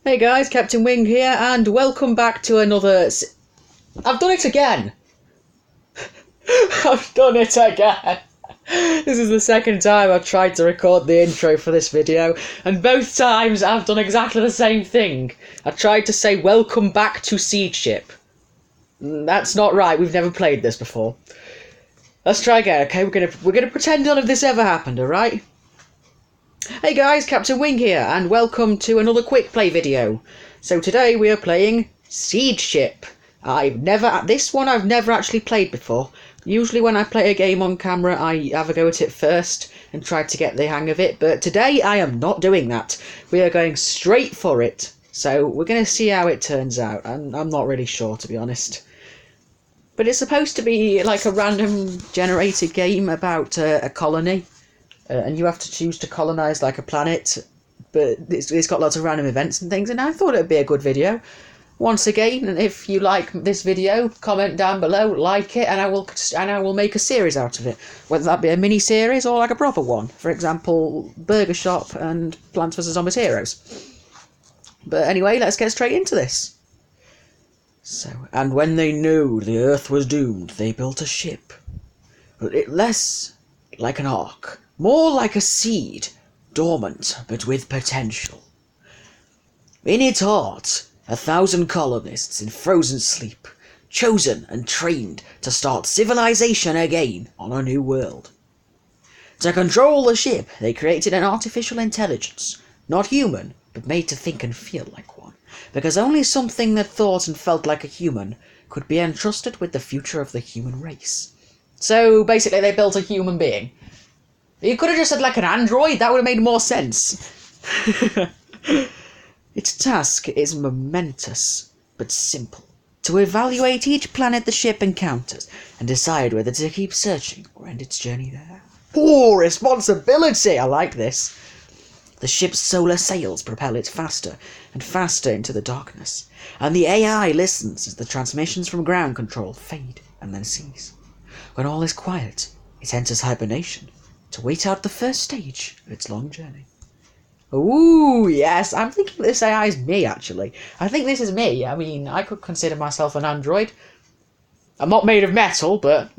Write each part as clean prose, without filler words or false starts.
Hey guys, Captain Wing here, and welcome back to another... I've done it again! I've done it again! This is the second time I've tried to record the intro for this video, and both times I've done exactly the same thing. I tried to say welcome back to Seedship. That's not right, we've never played this before. Let's try again, okay? We're gonna pretend none of this ever happened, alright? Hey guys, Captain Wing here, and welcome to another Quickplay video. So today we are playing Seedship. This one I've never actually played before. Usually when I play a game on camera, I have a go at it first and try to get the hang of it, but today I am not doing that. We are going straight for it. So we're going to see how it turns out, and I'm not really sure, to be honest. But it's supposed to be like a random generated game about a colony. And you have to choose to colonise like a planet, but it's got lots of random events and things, and I thought it would be a good video. Once again, and if you like this video, comment down below, like it, and I will make a series out of it. Whether that be a mini-series or like a proper one. For example, Burger Shop and Plants vs Zombies Heroes. But anyway, let's get straight into this. So, and when they knew the Earth was doomed, they built a ship. Less like an ark. More like a seed, dormant but with potential. In its heart, 1,000 colonists in frozen sleep, chosen and trained to start civilization again on a new world. To control the ship, they created an artificial intelligence, not human, but made to think and feel like one, because only something that thought and felt like a human could be entrusted with the future of the human race. So basically they built a human being. You could have just said like an android, that would have made more sense. Its task is momentous, but simple. To evaluate each planet the ship encounters, and decide whether to keep searching or end its journey there. Oh, responsibility! I like this. The ship's solar sails propel it faster and faster into the darkness, and the AI listens as the transmissions from ground control fade and then cease. When all is quiet, it enters hibernation, to wait out the first stage of its long journey. Ooh, yes, I'm thinking this AI is me, actually. I think this is me. I mean, I could consider myself an android. I'm not made of metal, but...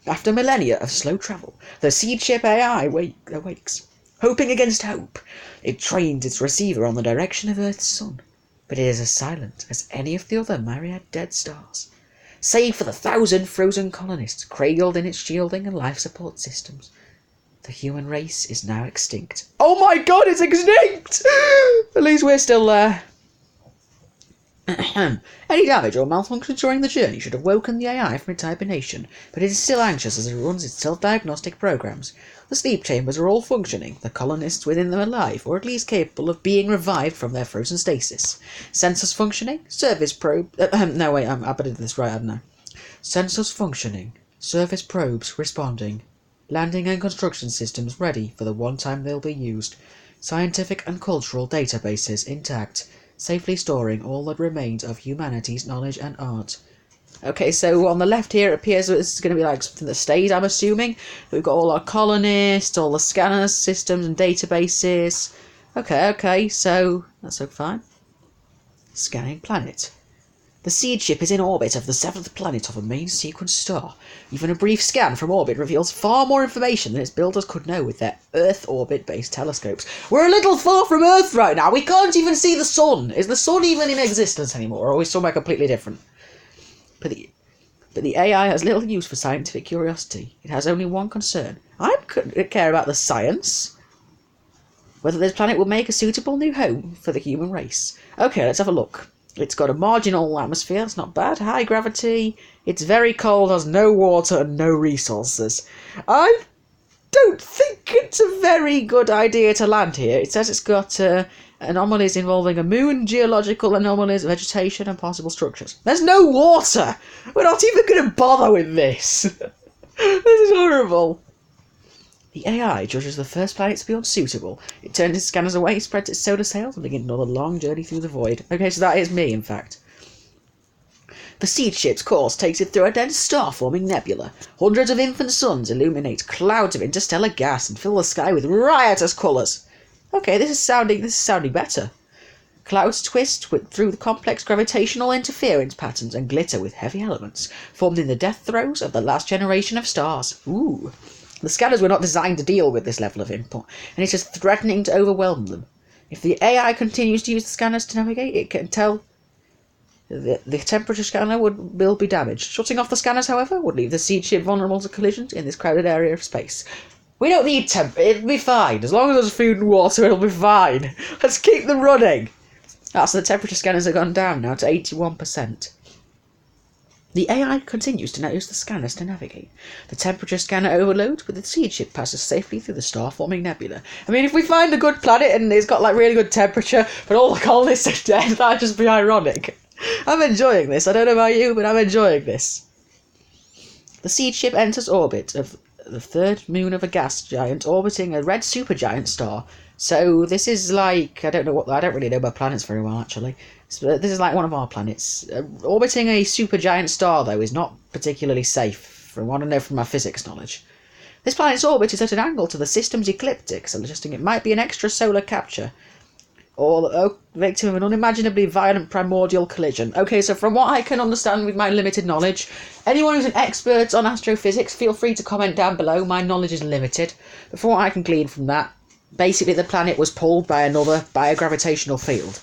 After millennia of slow travel, the Seedship AI awakes. Hoping against hope, it trains its receiver on the direction of Earth's sun, but it is as silent as any of the other myriad dead stars. Save for the 1,000 frozen colonists cradled in its shielding and life support systems. The human race is now extinct. Oh my god, it's extinct! At least we're still there. Any damage or malfunction during the journey should have woken the AI from its hibernation, but it is still anxious as it runs its self-diagnostic programs. The sleep chambers are all functioning, the colonists within them alive, or at least capable of being revived from their frozen stasis. Sensors functioning, service probe... no, wait, I better do this right, I don't know. Sensors functioning, service probes responding, landing and construction systems ready for the one time they'll be used, scientific and cultural databases intact, safely storing all that remains of humanity's knowledge and art. Okay, so on the left here it appears that this is going to be like something that stays, I'm assuming. We've got all our colonists, all the scanners, systems and databases. Okay, so that's so fine. Scanning planet. The Seedship is in orbit of the 7th planet of a main sequence star. Even a brief scan from orbit reveals far more information than its builders could know with their Earth orbit-based telescopes. We're a little far from Earth right now. We can't even see the sun. Is the sun even in existence anymore, or are we somewhere completely different? But the AI has little use for scientific curiosity. It has only one concern. I care about the science. Whether this planet will make a suitable new home for the human race. Okay, let's have a look. It's got a marginal atmosphere, it's not bad. High gravity, it's very cold, has no water and no resources. I don't think it's a very good idea to land here. It says it's got anomalies involving a moon, geological anomalies, vegetation and possible structures. There's no water! We're not even going to bother with this. This is horrible. The AI judges the first planet to be unsuitable. It turns its scanners away, spreads its solar sails, and begins another long journey through the void. Okay, so that is me, in fact. The Seedship's course takes it through a dense star-forming nebula. Hundreds of infant suns illuminate clouds of interstellar gas and fill the sky with riotous colours. Okay, this is sounding better. Clouds twist through the complex gravitational interference patterns and glitter with heavy elements, formed in the death throes of the last generation of stars. Ooh. The scanners were not designed to deal with this level of input, and it is threatening to overwhelm them. If the AI continues to use the scanners to navigate, it can tell the temperature scanner will be damaged. Shutting off the scanners, however, would leave the Seedship vulnerable to collisions in this crowded area of space. We don't need it'll be fine. As long as there's food and water, it'll be fine. Let's keep them running. So the temperature scanners have gone down now to 81%. The AI continues to use the scanners to navigate. The temperature scanner overloads, but the Seedship passes safely through the star-forming nebula. I mean, if we find a good planet and it's got like really good temperature, but all the colonists are dead, that'd just be ironic. I'm enjoying this. I don't know about you, but I'm enjoying this. The Seedship enters orbit of the third moon of a gas giant orbiting a red supergiant star. So this is like, I don't really know about planets very well, actually. So this is like one of our planets. Orbiting a supergiant star, though, is not particularly safe, from what I know from my physics knowledge. This planet's orbit is at an angle to the system's ecliptic, suggesting it might be an extrasolar capture, or the victim of an unimaginably violent primordial collision. Okay, so from what I can understand with my limited knowledge, anyone who's an expert on astrophysics, feel free to comment down below. My knowledge is limited, but from what I can glean from that, basically the planet was pulled by a gravitational field.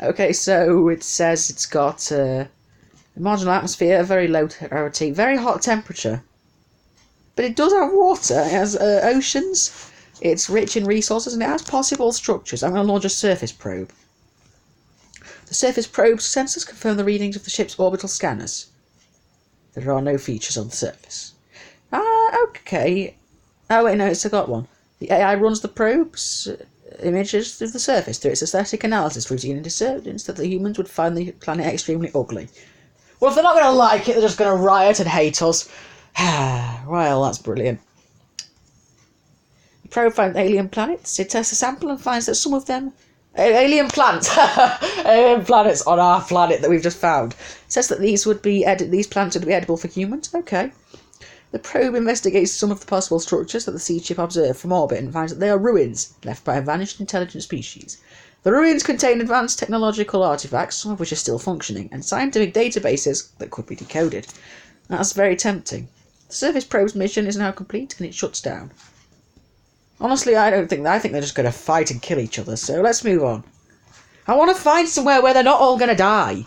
Okay, so it says it's got a marginal atmosphere, a very low gravity, very hot temperature. But it does have water, it has oceans, it's rich in resources, and it has possible structures. I'm going to launch a surface probe. The surface probe's sensors confirm the readings of the ship's orbital scanners. There are no features on the surface. Okay. Oh wait, no, it's got one. The AI runs the probe's images through the surface through its aesthetic analysis routine and discerns that the humans would find the planet extremely ugly. Well, if they're not going to like it, they're just going to riot and hate us. Well, that's brilliant. The probe finds alien planets. It tests a sample and finds that some of them... Alien plants! Alien planets on our planet that we've just found. It says that these plants would be edible for humans. Okay. The probe investigates some of the possible structures that the Seedship observed from orbit and finds that they are ruins left by a vanished intelligent species. The ruins contain advanced technological artifacts, some of which are still functioning, and scientific databases that could be decoded. That's very tempting. The surface probe's mission is now complete and it shuts down. Honestly, I think they're just going to fight and kill each other, so let's move on. I want to find somewhere where they're not all going to die.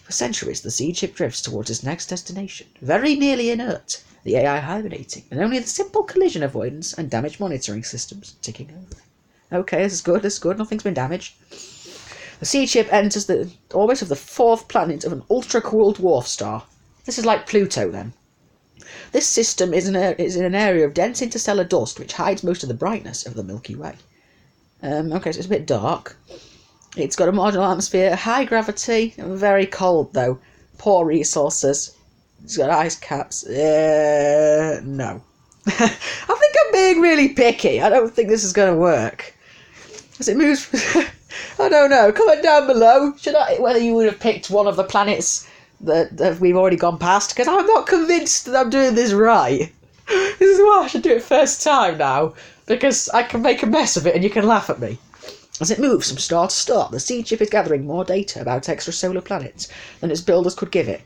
For centuries, the Seedship drifts towards its next destination, very nearly inert, the AI hibernating, and only the simple collision avoidance and damage monitoring systems ticking over. Okay, this is good, nothing's been damaged. The Seedship enters the orbit of the fourth planet of an ultra-cool dwarf star. This is like Pluto, then. This system is in an area of dense interstellar dust which hides most of the brightness of the Milky Way. Okay, so it's a bit dark. It's got a marginal atmosphere, high gravity, very cold though, poor resources. It's got ice caps. No. I think I'm being really picky. I don't think this is going to work. As it moves... I don't know. Comment down below whether you would have picked one of the planets that we've already gone past, because I'm not convinced that I'm doing this right. This is why I should do it first time now, because I can make a mess of it and you can laugh at me. As it moves from star to star, the Seedship is gathering more data about extrasolar planets than its builders could give it.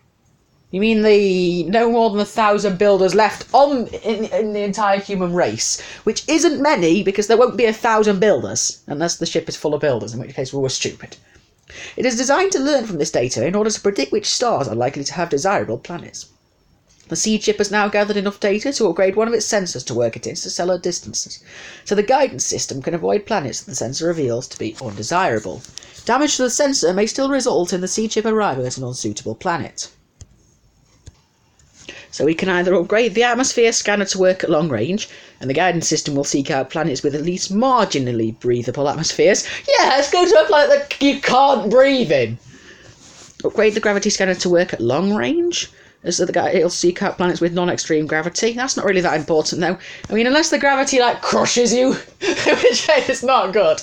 You mean the no more than 1,000 builders left in the entire human race, which isn't many because there won't be 1,000 builders unless the ship is full of builders, in which case we were stupid. It is designed to learn from this data in order to predict which stars are likely to have desirable planets. The Seedship has now gathered enough data to upgrade one of its sensors to work at interstellar distances, so the guidance system can avoid planets that the sensor reveals to be undesirable. Damage to the sensor may still result in the Seedship arriving at an unsuitable planet. So we can either upgrade the atmosphere scanner to work at long range, and the guidance system will seek out planets with at least marginally breathable atmospheres. Yeah, let's go to a planet that you can't breathe in. Upgrade the gravity scanner to work at long range, as it'll seek out planets with non-extreme gravity. That's not really that important though. I mean, unless the gravity crushes you, in which case it's not good.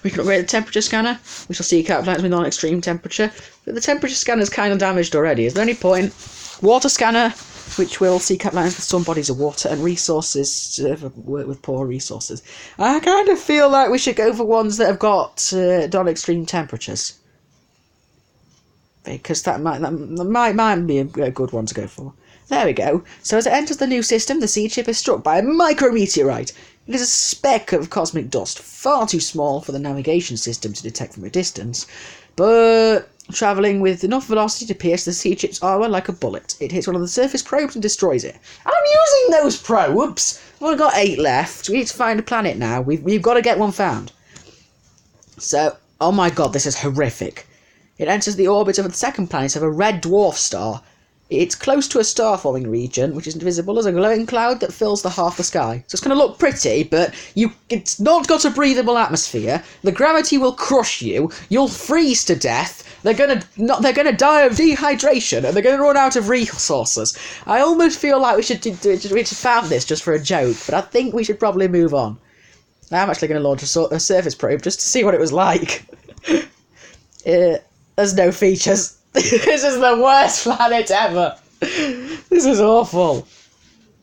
We can upgrade the temperature scanner. We shall seek out planets with non-extreme temperature. But the temperature scanner's kind of damaged already. Is there any point? Water scanner. which will seek out lands with some bodies of water and resources to work with poor resources. I kind of feel like we should go for ones that have got non-extreme temperatures. Because that might be a good one to go for. There we go. So as it enters the new system, the Seedship is struck by a micrometeorite. It is a speck of cosmic dust, far too small for the navigation system to detect from a distance, but travelling with enough velocity to pierce the Seedship's armour like a bullet. It hits one of the surface probes and destroys it. I'm using those probes! I've only got 8 left. We need to find a planet now. We've got to get one found. So, oh my god, this is horrific. It enters the orbit of the second planet of a red dwarf star. It's close to a star-forming region, which is visible as a glowing cloud that fills the half the sky. So it's going to look pretty, but it's not got a breathable atmosphere. The gravity will crush you. You'll freeze to death. They're going to die of dehydration, and they're going to run out of resources. I almost feel like we should found this just for a joke, but I think we should probably move on. I'm actually going to launch a surface probe just to see what it was like. There's no features. This is the worst planet ever. This is awful.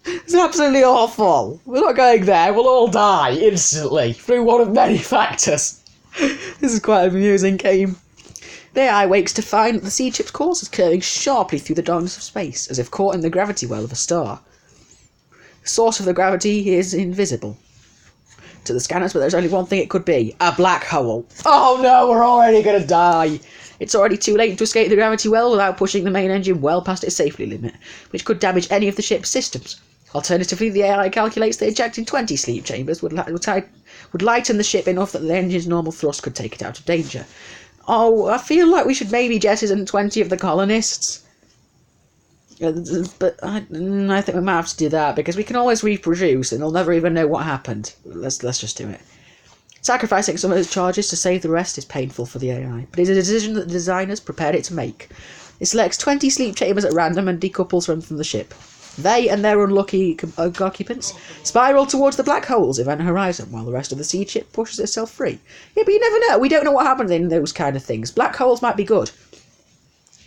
It's absolutely awful. We're not going there. We'll all die instantly through one of many factors. This is quite an amusing game. The AI wakes to find that the Seedship's course is curving sharply through the darkness of space, as if caught in the gravity well of a star. The source of the gravity is invisible to the scanners, but there's only one thing it could be. A black hole. Oh no, we're already going to die. It's already too late to escape the gravity well without pushing the main engine well past its safety limit, which could damage any of the ship's systems. Alternatively, the AI calculates that ejecting 20 sleep chambers would lighten the ship enough that the engine's normal thrust could take it out of danger. Oh, I feel like we should maybe jettison 20 of the colonists. But I think we might have to do that, because we can always reproduce and they'll never even know what happened. Let's just do it. Sacrificing some of its charges to save the rest is painful for the AI, but it is a decision that the designers prepared it to make. It selects 20 sleep chambers at random and decouples them from the ship. They and their unlucky occupants spiral towards the black hole's event horizon, while the rest of the Seedship pushes itself free. Yeah, but you never know. We don't know what happens in those kind of things. Black holes might be good.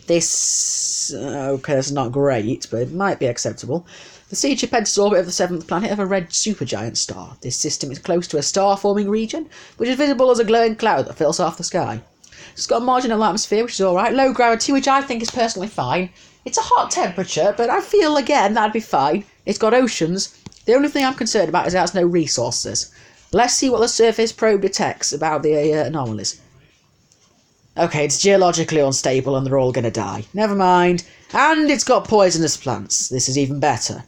This... okay, that's not great, but it might be acceptable. The Seedship enters orbit of the 7th planet of a red supergiant star. This system is close to a star-forming region, which is visible as a glowing cloud that fills half the sky. It's got a marginal atmosphere, which is alright. Low gravity, which I think is personally fine. It's a hot temperature, but I feel, again, that'd be fine. It's got oceans. The only thing I'm concerned about is it has no resources. Let's see what the surface probe detects about the anomalies. Okay, it's geologically unstable and they're all going to die. Never mind. And it's got poisonous plants. This is even better.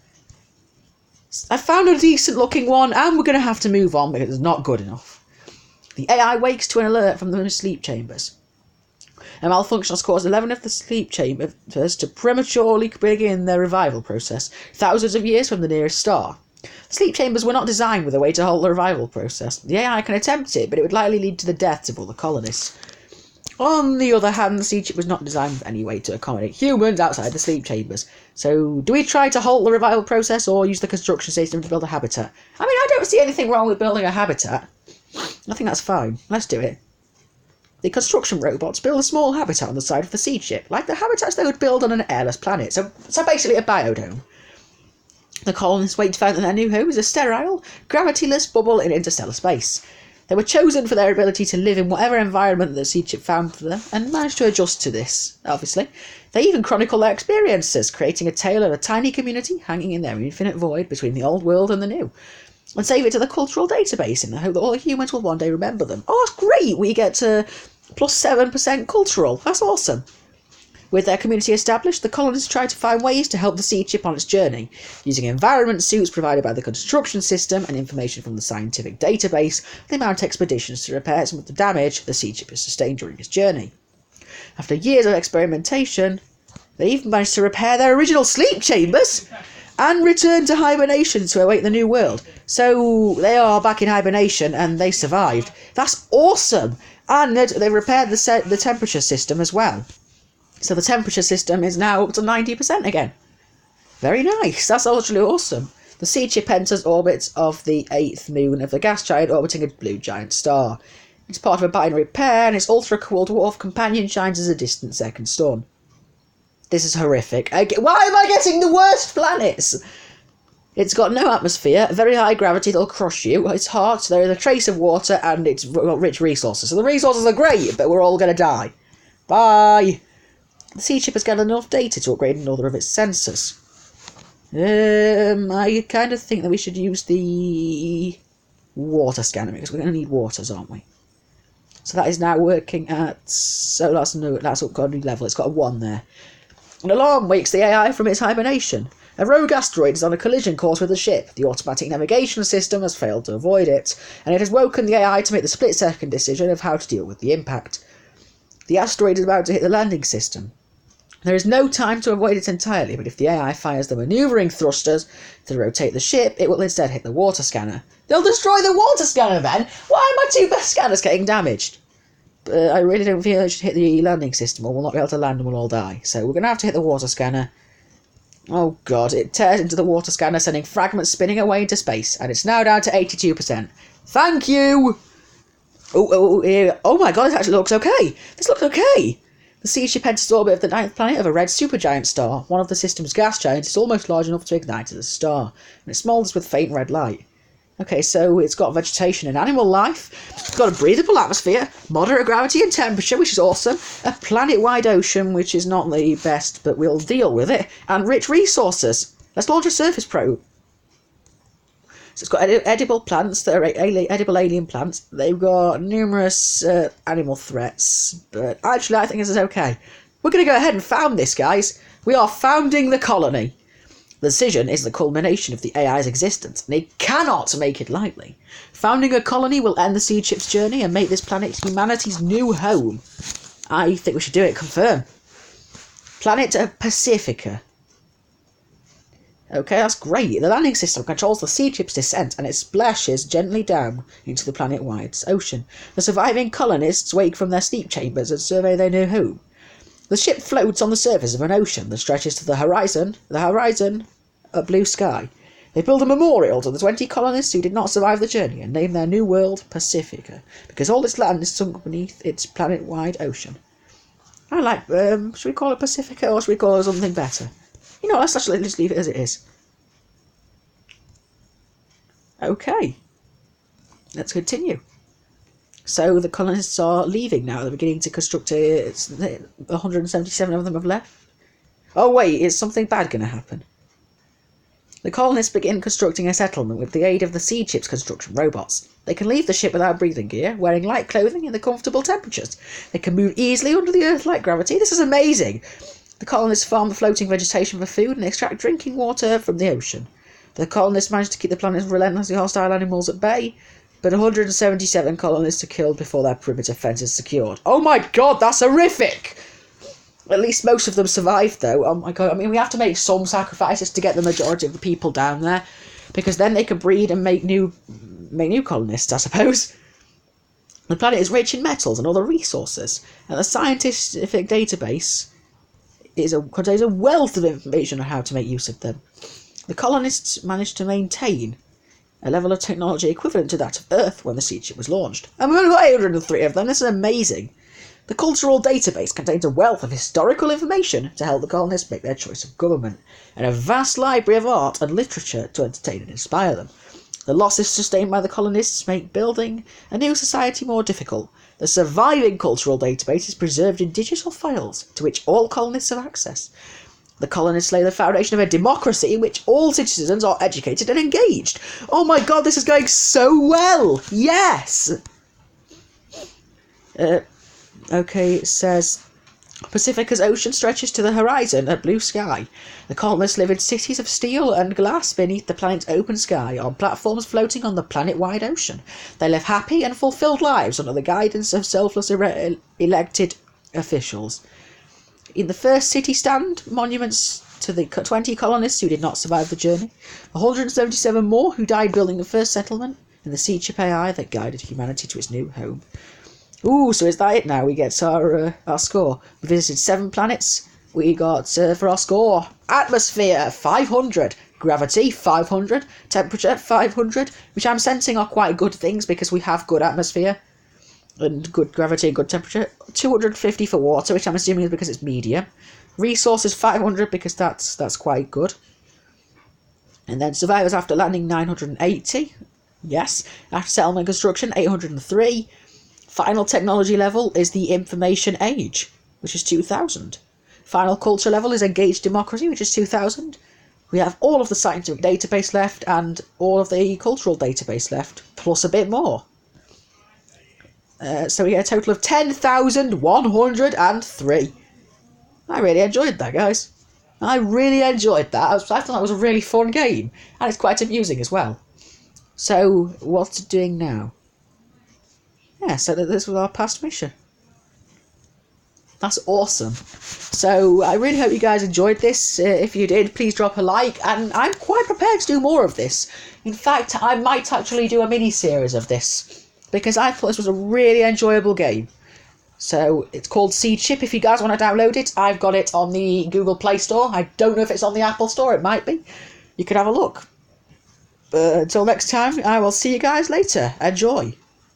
I found a decent looking one, and we're going to have to move on because it's not good enough. The AI wakes to an alert from the sleep chambers. A malfunction has caused 11 of the sleep chambers to prematurely begin their revival process, thousands of years from the nearest star. Sleep chambers were not designed with a way to halt the revival process. The AI can attempt it, but it would likely lead to the deaths of all the colonists. On the other hand, the Seedship was not designed with any way to accommodate humans outside the sleep chambers. So, do we try to halt the revival process or use the construction system to build a habitat? I mean, I don't see anything wrong with building a habitat. I think that's fine. Let's do it. The construction robots build a small habitat on the side of the Seedship, like the habitats they would build on an airless planet. So basically a biodome. The colonists wait to find that their new home is a sterile, gravityless bubble in interstellar space. They were chosen for their ability to live in whatever environment the Seedship found for them, and managed to adjust to this, obviously. They even chronicle their experiences, creating a tale of a tiny community hanging in their infinite void between the old world and the new, and save it to the cultural database in the hope that all humans will one day remember them. Oh, that's great! We get to plus 7% cultural. That's awesome. With their community established, the colonists try to find ways to help the Seedship on its journey. Using environment suits provided by the construction system and information from the scientific database, they mount expeditions to repair some of the damage the Seedship has sustained during its journey. After years of experimentation, they even managed to repair their original sleep chambers and return to hibernation to await the new world. So they are back in hibernation and they survived. That's awesome! And they repaired the temperature system as well. So the temperature system is now up to 90% again. Very nice. That's actually awesome. The Seedship enters orbit of the 8th moon of the gas giant orbiting a blue giant star. It's part of a binary pair, and its ultra-cool dwarf companion shines as a distant second sun. This is horrific. Why am I getting the worst planets? It's got no atmosphere, very high gravity that'll crush you. It's hot, there is a trace of water, and it's got rich resources. So the resources are great, but we're all going to die. Bye! The Seedship has gathered enough data to upgrade another of its sensors. I kind of think that we should use the water scanner, because we're going to need waters, aren't we? So that is now working at... So that's got a new level. It's got a 1 there. An alarm wakes the AI from its hibernation. A rogue asteroid is on a collision course with the ship. The automatic navigation system has failed to avoid it, and it has woken the AI to make the split-second decision of how to deal with the impact. The asteroid is about to hit the landing system. There is no time to avoid it entirely, but if the AI fires the manoeuvring thrusters to rotate the ship, it will instead hit the water scanner. They'll destroy the water scanner then? Why are my 2 best scanners getting damaged? I really don't feel it should hit the landing system, or we'll not be able to land and we'll all die. So we're going to have to hit the water scanner. Oh god, it tears into the water scanner, sending fragments spinning away into space, and it's now down to 82%. Thank you! Oh my god, this actually looks okay! This looks okay! The Seedship enters orbit of the 9th planet of a red supergiant star. One of the system's gas giants is almost large enough to ignite as a star, and it smoulders with faint red light. Okay, so it's got vegetation and animal life, it's got a breathable atmosphere, moderate gravity and temperature, which is awesome, a planet-wide ocean, which is not the best, but we'll deal with it, and rich resources. Let's launch a surface probe. So it's got edible plants that are edible alien plants. They've got numerous animal threats, but actually I think this is okay. We're going to go ahead and found this, guys. We are founding the colony. The decision is the culmination of the AI's existence, and they cannot make it lightly. Founding a colony will end the Seedship's journey and make this planet humanity's new home. I think we should do it. Confirm. Planet Pacifica. Okay, that's great. The landing system controls the Seedship's descent, and it splashes gently down into the planet-wide ocean. The surviving colonists wake from their sleep chambers and survey their new home. The ship floats on the surface of an ocean that stretches to the horizon, a blue sky. They build a memorial to the 20 colonists who did not survive the journey and name their new world Pacifica, because all its land is sunk beneath its planet-wide ocean. I like, should we call it Pacifica, or should we call it something better? You know, let's actually just leave it as it is. Okay. Let's continue. So the colonists are leaving now. They're beginning to construct 177 of them have left. Oh wait, is something bad going to happen? The colonists begin constructing a settlement with the aid of the Seedship's construction robots. They can leave the ship without breathing gear, wearing light clothing in the comfortable temperatures. They can move easily under the Earth-like gravity. This is amazing! The colonists farm the floating vegetation for food and extract drinking water from the ocean. The colonists manage to keep the planet's relentlessly hostile animals at bay, but 177 colonists are killed before their perimeter fence is secured. Oh my god, that's horrific! At least most of them survived, though. Oh my god, I mean, we have to make some sacrifices to get the majority of the people down there, because then they can breed and make new colonists, I suppose. The planet is rich in metals and other resources, and the scientific database contains a wealth of information on how to make use of them. The colonists managed to maintain a level of technology equivalent to that of Earth when the Seedship was launched. And we've only got 803 of them, this is amazing. The cultural database contains a wealth of historical information to help the colonists make their choice of government, and a vast library of art and literature to entertain and inspire them. The losses sustained by the colonists make building a new society more difficult. The surviving cultural database is preserved in digital files to which all colonists have access. The colonists lay the foundation of a democracy in which all citizens are educated and engaged. Oh my god, this is going so well! Yes! Okay, it says, Pacifica's ocean stretches to the horizon, a blue sky. The colonists live in cities of steel and glass beneath the planet's open sky, on platforms floating on the planet-wide ocean. They live happy and fulfilled lives under the guidance of selfless elected officials. In the first city stand monuments to the 20 colonists who did not survive the journey, 177 more who died building the first settlement, and the Seedship AI that guided humanity to its new home. Ooh, so is that it now? We get our score. We visited 7 planets. We got, for our score, atmosphere, 500. Gravity, 500. Temperature, 500. Which I'm sensing are quite good things because we have good atmosphere. And good gravity and good temperature. 250 for water, which I'm assuming is because it's medium. Resources 500 because that's quite good. And then survivors after landing 980. Yes. After settlement construction 803. Final technology level is the information age, which is 2000. Final culture level is engaged democracy, which is 2000. We have all of the scientific database left and all of the cultural database left, plus a bit more. So we get a total of 10,103. I really enjoyed that, guys. I really enjoyed that. I thought that was a really fun game, and it's quite amusing as well. So, what's it doing now? Yeah, so this was our past mission. That's awesome. So, I really hope you guys enjoyed this. If you did, please drop a like, and I'm quite prepared to do more of this. In fact, I might actually do a mini-series of this, because I thought this was a really enjoyable game. So, it's called Seedship. If you guys want to download it, I've got it on the Google Play Store. I don't know if it's on the Apple Store, it might be. You could have a look. Until next time, I will see you guys later. Enjoy.